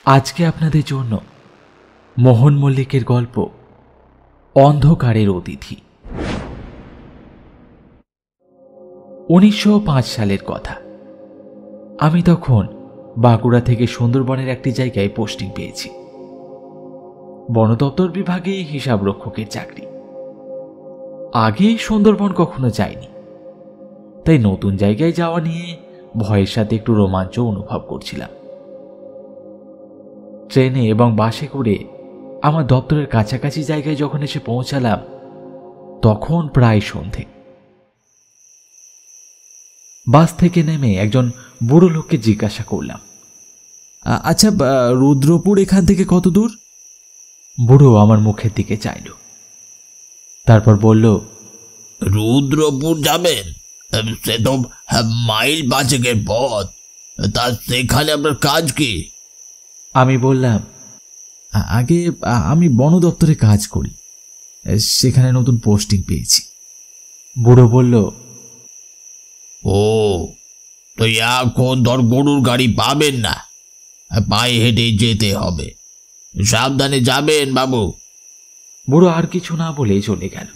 আজকে আপনাদের জন্য মোহন মল্লিকের গল্প অন্ধকারের অতিথি। 1905 সালের কথা। আমি তখন বাঁকুড়া থেকে সুন্দরবনের একটি জায়গায় পোস্টিং পেয়েছি। বন দপ্তর বিভাগে হিসাব রক্ষকের চাকরি। আগে সুন্দরবন কখনো যাইনি, তাই নতুন জায়গায় যাওয়া নিয়ে ভয়ের সাথে একটু রোমাঞ্চ অনুভব করছিলাম। ট্রেনে এবং বাসে করে আমার দপ্তরের কাছাকাছি জায়গায় যখন এসে পৌঁছালাম তখন প্রায় সন্ধে। বাস থেকে নেমে একজন বুড়ো লোককে জিজ্ঞাসা করলাম, আচ্ছা, রুদ্রপুর এখান থেকে কত দূর? বুড়ো আমার মুখের দিকে চাইল, তারপর বলল, রুদ্রপুর যাবেন? সে তো মাইল 5 পথ। তা সেখানে আপনার কাজ কি? আমি বললাম, আগে আমি বন দপ্তরে কাজ করি, সেখানে নতুন পোস্টিং পেয়েছি। বুড়ো বলল, ও, তো এখন ধর গরুর গাড়ি পাবেন না, পায়ে হেঁটে যেতে হবে। সাবধানে যাবেন বাবু। বুড়ো আর কিছু না বলে চলে গেল।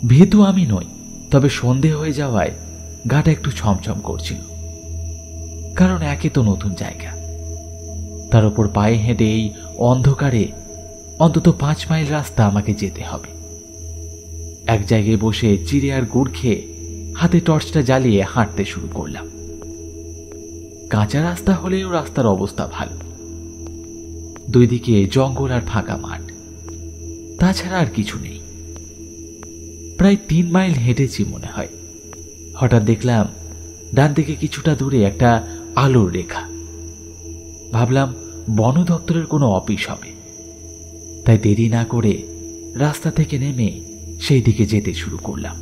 ভীতু আমি নই, তবে সন্ধে হয়ে যাওয়ায় গাটা একটু ছমছম করছিল। কারণ একে তো নতুন জায়গা, তার উপর পায়ে হেঁটে এই অন্ধকারে অন্তত 5 মাইল রাস্তা আমাকে যেতে হবে। এক জায়গায় বসে চিড়ে আর গুড় খেয়ে হাতে টর্চটা জ্বালিয়ে হাঁটতে শুরু করলাম। কাঁচা রাস্তা হলেও রাস্তার অবস্থা ভালো। দুই দিকে জঙ্গল আর ফাঁকা মাঠ, তাছাড়া আর কিছু নেই। প্রায় 3 মাইল হেঁটেছি মনে হয়। হঠাৎ দেখলাম ডান দিকে কিছুটা দূরে একটা আলোর রেখা। ভাবলাম বন দপ্তরের কোনো অফিস হবে, তাই দেরি না করে রাস্তা থেকে নেমে সেই দিকে যেতে শুরু করলাম।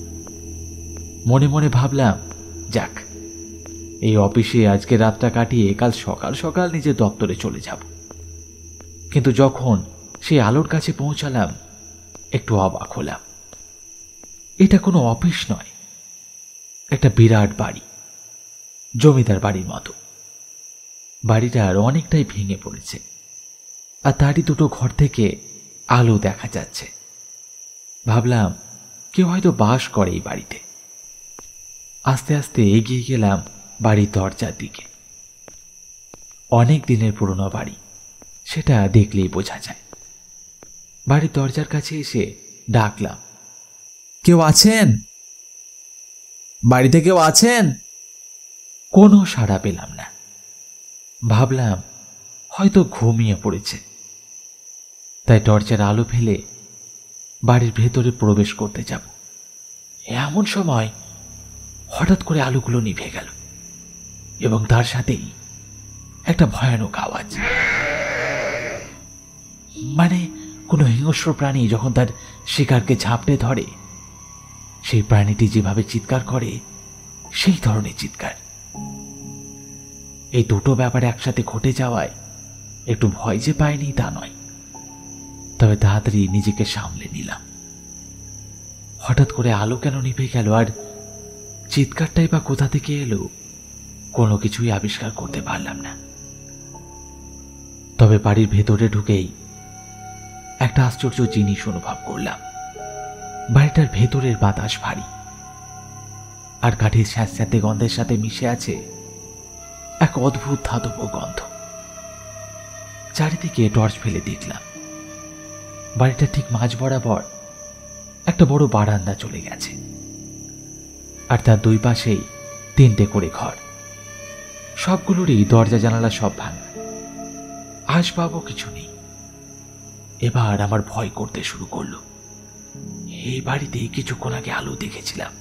মনে মনে ভাবলাম, যাক, এই অফিসে আজকে রাতটা কাটিয়ে কাল সকাল সকাল নিজের দপ্তরে চলে যাব। কিন্তু যখন সেই আলোর কাছে পৌঁছালাম একটু অবাক হলাম। এটা কোনো অফিস নয়, একটা বিরাট বাড়ি, জমিদার বাড়ির মতো। বাড়িটার অনেকটাই ভেঙে পড়েছে, আর তারই দুটো ঘর থেকে আলো দেখা যাচ্ছে। ভাবলাম কেউ হয়তো বাস করে এই বাড়িতে। আস্তে আস্তে এগিয়ে গেলাম বাড়ির দরজার দিকে। অনেক দিনের পুরনো বাড়ি, সেটা দেখলেই বোঝা যায়। বাড়ির দরজার কাছে এসে ডাকলাম, কেউ আছেন? বাড়িতে কেউ আছেন? কোনো সাড়া পেলাম না। ভাবলাম হয়তো ঘুমিয়ে পড়েছে, তাই টর্চের আলো ফেলে বাড়ির ভেতরে প্রবেশ করতে যাব। এমন সময় হঠাৎ করে আলোগুলো নিভে গেল এবং তার সাথেই একটা ভয়ানক আওয়াজ। মানে কোনো হিংস্র প্রাণী যখন তার শিকারকে ঝাঁপড়ে ধরে, সেই প্রাণীটি যেভাবে চিৎকার করে সেই ধরনের চিৎকার। এই দুটো ব্যাপার একসাথে ঘটে যাওয়ায় একটু ভয় যে পাইনি তা নয়, তবে তাড়াতাড়ি নিজেকে সামলে নিলাম। হঠাৎ করে আলো কেন নিভে গেল আর চিৎকারটাই বা কোথা থেকে এলো, কোনো কিছুই আবিষ্কার করতে পারলাম না। তবে বাড়ির ভেতরে ঢুকেই একটা আশ্চর্য জিনিস অনুভব করলাম। বাড়িটার ভেতরের বাতাস ভারী, আর কাঠের স্যাঁতস্যাঁতে গন্ধের সাথে মিশে আছে এক অদ্ভুত ধাতব গন্ধ। চারিদিকে টর্চ ফেলে দেখলাম বাড়িটা ঠিক মাঝ বরাবর একটা বড় বারান্দা চলে গেছে, আর তার দুই পাশেই 3টে করে ঘর। সবগুলোরই দরজা জানালা সব ভাঙা, আসবাবও কিছু নেই। এবার আমার ভয় করতে শুরু করলো। এই বাড়িতে কিছুক্ষণ আগে আলো দেখেছিলাম,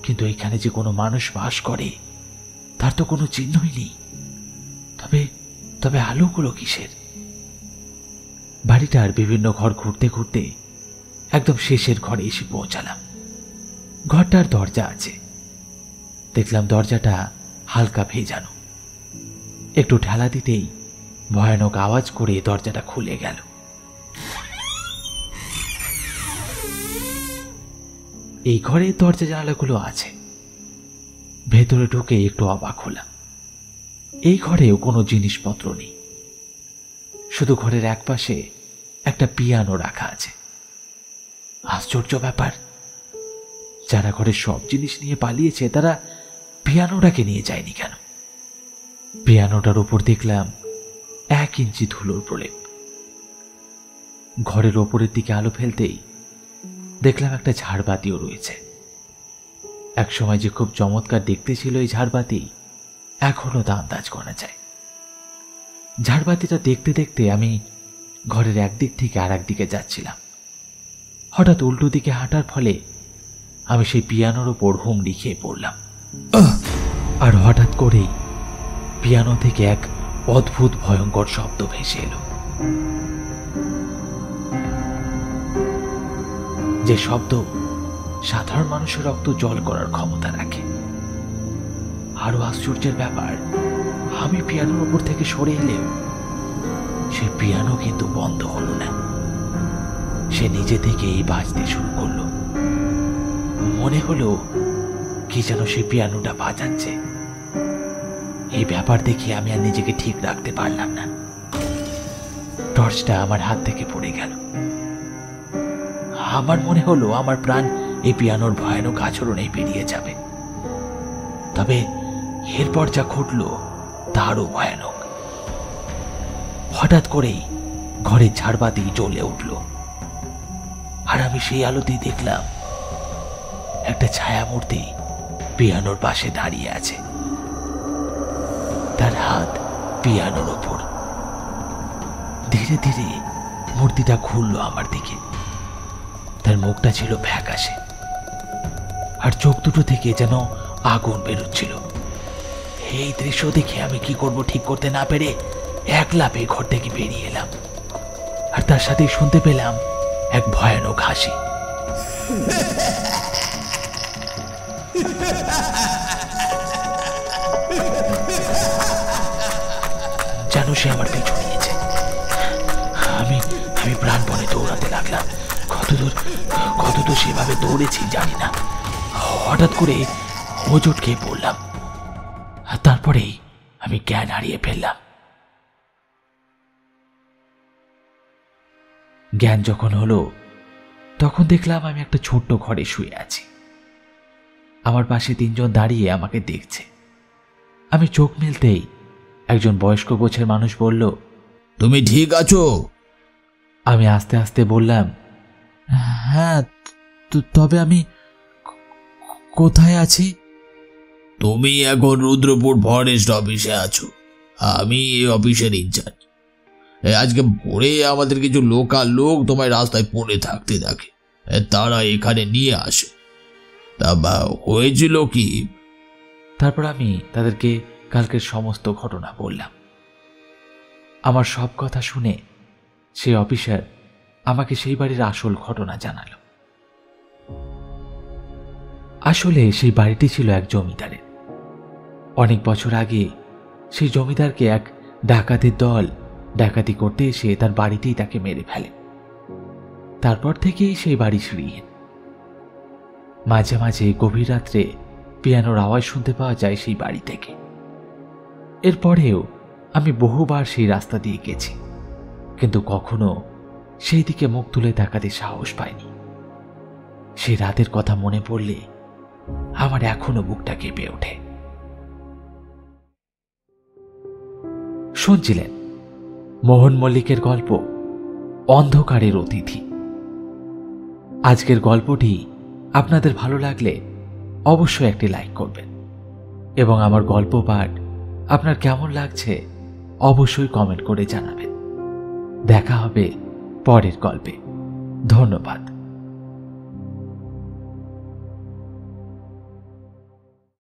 কিন্তু এখানে যে কোনো মানুষ বাস করে তার তো কোনো চিহ্নই নেই। তবে তবে আলোগুলো কিসের? বাড়িটার বিভিন্ন ঘর ঘুরতে ঘুরতে একদম শেষের ঘরে এসে পৌঁছালাম। ঘরটার দরজা আছে। দেখলাম দরজাটা হালকা ভেজানো। একটু ঠেলা দিতেই ভয়ানক আওয়াজ করে দরজাটা খুলে গেল। এই ঘরে দরজা জানালাগুলো আছে। ভেতরে ঢুকে একটু অবাক হলাম। এই ঘরেও কোনো জিনিসপত্র নেই, শুধু ঘরের একপাশে একটা পিয়ানো রাখা আছে। আশ্চর্য ব্যাপার, যারা ঘরের সব জিনিস নিয়ে পালিয়েছে তারা পিয়ানোটাকে নিয়ে যায়নি কেন? পিয়ানোটার উপর দেখলাম 1 ইঞ্চি ধুলোর প্রলেপ। ঘরের ওপরের দিকে আলো ফেলতেই দেখলাম একটা ঝাড়বাতিও রয়েছে। একসময় যে খুব চমৎকার দেখতে ছিল এই ঝাড়বাতি, এখনো তা আন্দাজ করা যায়। ঝাড়বাতিটা দেখতে দেখতে আমি ঘরের একদিক থেকে আর একদিকে যাচ্ছিলাম। হঠাৎ উল্টো দিকে হাঁটার ফলে আমি সেই পিয়ানোর ওপর হুমড়ি খেয়ে পড়লাম। আর হঠাৎ করেই পিয়ানো থেকে এক অদ্ভুত ভয়ঙ্কর শব্দ ভেসে এলো, যে শব্দ সাধারণ মানুষের রক্ত জল করার ক্ষমতা রাখে। আরো আশ্চর্যের ব্যাপার, আমি পিয়ানোর উপর থেকে সরে এলেও সে পিয়ানো কিন্তু বন্ধ হলো না। সে নিজে থেকেই বাজতে শুরু করলো। মনে হলো কি যেন সে পিয়ানোটা বাজাচ্ছে। এই ব্যাপার দেখে আমি আর নিজেকে ঠিক রাখতে পারলাম না। টর্চটা আমার হাত থেকে পড়ে গেল। আমার মনে হলো আমার প্রাণ এই পিয়ানোর ভয়ানক আচরণে বেরিয়ে যাবে। তবে এরপর যা ঘটল তারও ভয়ানক। হঠাৎ করেই ঘরের ঝাড়বাতি জ্বলে উঠল, আর আমি সেই আলোতেই দেখলাম একটা ছায়ামূর্তি পিয়ানোর পাশে দাঁড়িয়ে আছে। তার হাত পিয়ানোর ওপর। ধীরে ধীরে মূর্তিটা ঘুরল আমার দিকে। তার মুখটা ছিল ফ্যাকাশে, আর চোখ দুটো থেকে যেন আগুন বেরোচ্ছিল। এই দৃশ্য দেখে আমি কি করব ঠিক করতে না পেরে এক লাফে ঘর থেকে বেরিয়ে এলাম। আর তার সাথে শুনতে পেলাম এক ভয়ানক হাসি। যেন সে আমার পিছু নিয়েছে। আমি প্রাণপণে দৌড়াতে লাগলাম। কতদূর সেভাবে দৌড়েছি জানি না। হঠাৎ করে হোঁচট খেয়ে পড়লাম, আর তারপরেই আমি জ্ঞান হারিয়ে ফেললাম। জ্ঞান যখন হলো তখন দেখলাম আমি একটা ছোট্ট ঘরে শুয়ে আছি। আমার পাশে 3 জন দাঁড়িয়ে আমাকে দেখছে। আমি চোখ মেলতেই একজন বয়স্ক গোছের মানুষ বলল, তুমি ঠিক আছো? আমি আস্তে আস্তে বললাম, হ্যাঁ, তবে আমি কোথায় আছি? তুমি এখন রুদ্রপুর ফরেস্ট অফিসে আছো। আমি এই অফিসের ইনচার্জ। আজকে ভোরে আমাদের কিছু লোকাল লোক তোমায় রাস্তায় পড়ে থাকতে দেখে, তারা এখানে নিয়ে আসে। তা হয়েছিল কি? তারপর আমি তাদেরকে কালকের সমস্ত ঘটনা বললাম। আমার সব কথা শুনে সেই অফিসার আমাকে সেই বাড়ির আসল ঘটনা জানালো। আসলে সেই বাড়িটি ছিল এক জমিদারের। অনেক বছর আগে সেই জমিদারকে এক ডাকাতের দল ডাকাতি করতে এসে তার বাড়িতেই তাকে মেরে ফেলে। তারপর থেকেই সেই বাড়ি শ্রীহীন। মাঝে মাঝে গভীর রাত্রে পিয়ানোর আওয়াজ শুনতে পাওয়া যায় সেই বাড়ি থেকে। এরপরেও আমি বহুবার সেই রাস্তা দিয়ে গেছি, কিন্তু কখনো সেই দিকে মুখ তুলে তাকাতে সাহস পাইনি। সেই রাতের কথা মনে পড়লে আমার এখনো বুকটা কেঁপে ওঠে। শুনছিলেন মোহন মল্লিকের গল্প অন্ধকারের অতিথি। আজকের গল্পটি আপনাদের ভালো লাগলে অবশ্যই একটি লাইক করবেন, এবং আমার গল্প পাঠ আপনার কেমন লাগছে অবশ্যই কমেন্ট করে জানাবেন। দেখা হবে পরের গল্পে। ধন্যবাদ।